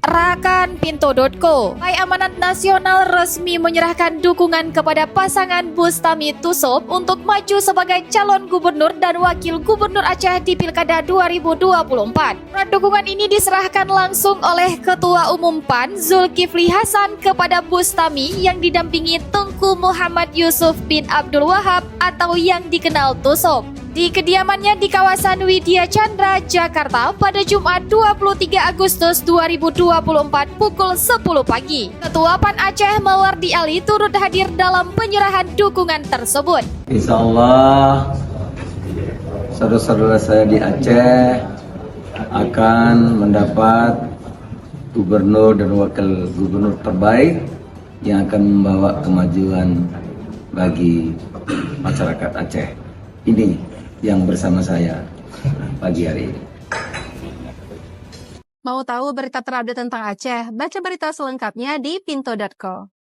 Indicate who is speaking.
Speaker 1: Rakan Pinto.co, Partai Amanat Nasional resmi menyerahkan dukungan kepada pasangan Bustami Tussob untuk maju sebagai calon gubernur dan wakil gubernur Aceh di Pilkada 2024. Surat dukungan ini diserahkan langsung oleh Ketua Umum PAN Zulkifli Hasan kepada Bustami yang didampingi Tengku Muhammad Yusuf bin Abdul Wahab atau yang dikenal Tussob di kediamannya di kawasan Widya Chandra, Jakarta pada Jumat 23 Agustus 2024 pukul 10 pagi. Ketua PAN Aceh Mawardi Ali turut hadir dalam penyerahan dukungan tersebut.
Speaker 2: Insya Allah, saudara-saudara saya di Aceh akan mendapat gubernur dan wakil gubernur terbaik yang akan membawa kemajuan bagi masyarakat Aceh. Ini yang bersama saya pagi hari ini.
Speaker 3: Mau tahu berita terupdate tentang Aceh? Baca berita selengkapnya di Pinto.co.